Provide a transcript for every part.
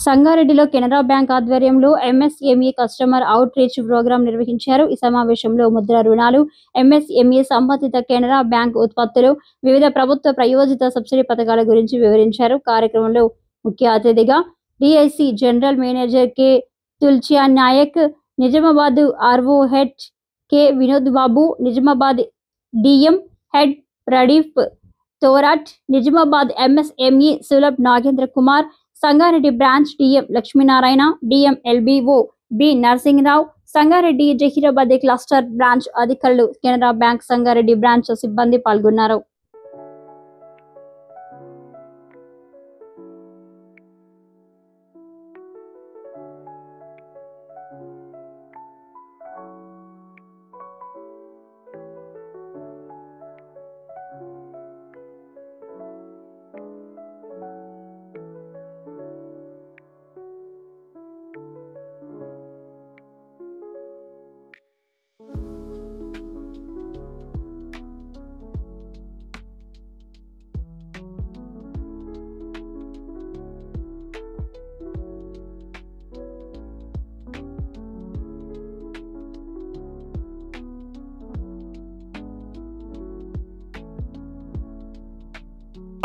సంగారెడ్డిలో కెనరా బ్యాంక్ ఆధ్వర్యంలో MSME customer outreach program నిర్వహించారు. ఈ సమావేశంలో ముద్ర రుణాలు, ఎంఎస్ఎంఈ సంబంధిత కెనరా బ్యాంక్ ఉత్పత్తులు, వివిధ ప్రభుత్వ ప్రయోజిత సబ్సిడీ పథకాల గురించి వివరించారు. కార్యక్రమంలో ముఖ్య అతిథిగా DIC general manager K Tulchiya Naik, Nizamabad RO head K Vinod Babu, Nizamabad DM head Pradeep Thorat, Nizamabad MSME Sulabh Nagendra Kumar, Sangareddy branch DM Lakshminarayana, DM LBO B Narasimharao, Sangareddy Zaheerabad cluster branch అధికారులు, కెనరా బ్యాంక్ సంగారెడ్డి బ్రాంచ్ సిబ్బంది పాల్గొన్నారు.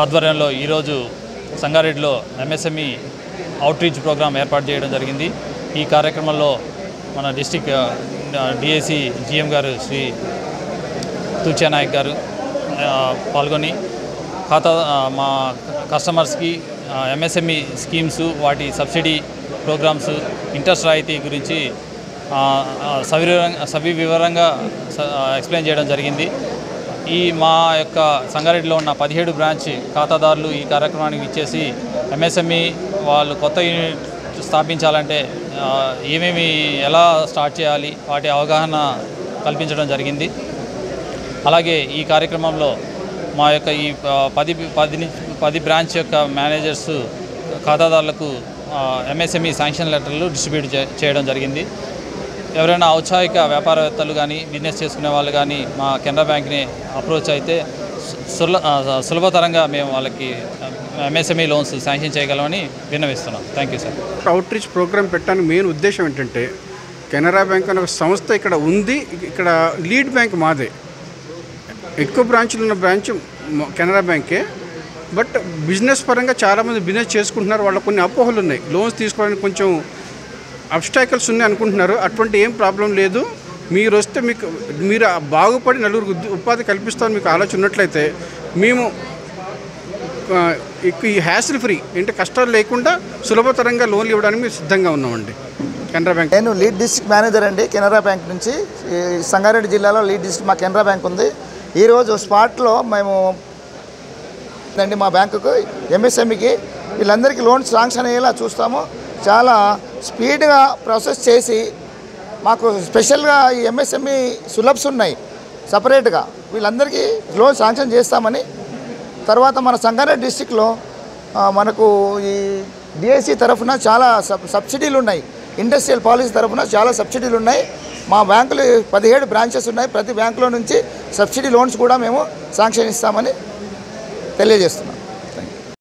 ఆధ్వర్యంలో ఈరోజు సంగారెడ్డిలో ఎంఎస్ఎంఈ అవుట్ రీచ్ ప్రోగ్రాం ఏర్పాటు చేయడం జరిగింది. ఈ కార్యక్రమంలో మన డిస్టిక్ డిఐసి జిఎం గారు శ్రీ తుల్చియా నాయక్ గారు పాల్గొని మా కస్టమర్స్కి ఎంఎస్ఎంఈ స్కీమ్స్, వాటి సబ్సిడీ ప్రోగ్రామ్స్, ఇంట్రెస్ట్ రాయితీ గురించి సవివరంగా ఎక్స్ప్లెయిన్ చేయడం జరిగింది. మా యొక్క సంగారెడ్డిలో ఉన్న 17 బ్రాంచ్ ఖాతాదారులు ఈ కార్యక్రమానికి ఇచ్చేసి ఎంఎస్ఎంఈ వాళ్ళు కొత్త యూనిట్ స్థాపించాలంటే ఎలా స్టార్ట్ చేయాలి, వాటి అవగాహన కల్పించడం జరిగింది. అలాగే ఈ కార్యక్రమంలో మా యొక్క ఈ 10 బ్రాంచ్ యొక్క మేనేజర్స్ ఖాతాదారులకు ఎంఎస్ఎంఈ శాంక్షన్ లెటర్లు డిస్ట్రిబ్యూట్ చేయడం జరిగింది. ఎవరైనా ఔత్సాహిక వ్యాపారవేత్తలు కానీ, బిజినెస్ చేసుకునే వాళ్ళు కానీ మా కెనరా బ్యాంక్ని అప్రోచ్ అయితే సులభతరంగా మేము వాళ్ళకి ఎంఎస్ఎంఈ లోన్స్ శాంక్షన్ చేయగలమని విన్నవిస్తున్నాం. Thank you sir. Outreach program పెట్టడానికి మెయిన్ ఉద్దేశం ఏంటంటే, కెనరా బ్యాంక్ అనే ఒక సంస్థ ఇక్కడ ఉంది. ఇక్కడ లీడ్ బ్యాంక్ మాదే. ఎక్కువ బ్రాంచ్లు ఉన్న బ్రాంచ్ కెనరా బ్యాంకే. బట్ బిజినెస్ పరంగా చాలామంది బిజినెస్ చేసుకుంటున్నారు. వాళ్ళకు కొన్ని అపోహలు ఉన్నాయి. లోన్స్ తీసుకోవడానికి కొంచెం అబ్స్టాకల్స్ ఉన్నాయి అనుకుంటున్నారు. అటువంటి ఏం ప్రాబ్లం లేదు. మీరు వస్తే మీరు బాగుపడి నలుగురికి ఉపాధి కల్పిస్తామని మీకు ఆలోచన ఉన్నట్లయితే మేము ఈ హ్యాసిల్ ఫ్రీ అంటే కష్టాలు లేకుండా సులభతరంగా లోన్లు ఇవ్వడానికి మేము సిద్ధంగా ఉన్నామండి. కెనరా బ్యాంక్. నేను లీడ్ డిస్ట్రిక్ట్ మేనేజర్ అండి కెనరా బ్యాంక్ నుంచి. సంగారెడ్డి జిల్లాలో లీడ్ డిస్ట్రిక్ట్ మా కెనరా బ్యాంక్ ఉంది. ఈరోజు స్పాట్లో మేము మా బ్యాంకుకు ఎంఎస్ఎంఈకి వీళ్ళందరికీ లోన్స్ శాంక్షన్ అయ్యేలా చూస్తాము. చాలా స్పీడ్గా ప్రాసెస్ చేసి మాకు స్పెషల్గా ఈ ఎంఎస్ఎంఈ సులభ్స్ ఉన్నాయి సపరేట్గా, వీళ్ళందరికీ లోన్ శాంక్షన్ చేస్తామని. తర్వాత మన సంగారెడ్డి డిస్టిక్లో మనకు ఈ డిఐసి తరఫున చాలా సబ్సిడీలు ఉన్నాయి. ఇండస్ట్రియల్ పాలసీ తరఫున చాలా సబ్సిడీలు ఉన్నాయి. మా బ్యాంకులు 17 బ్రాంచెస్ ఉన్నాయి. ప్రతి బ్యాంకులో నుంచి సబ్సిడీ లోన్స్ కూడా మేము శాంక్షన్ ఇస్తామని తెలియజేస్తున్నాం.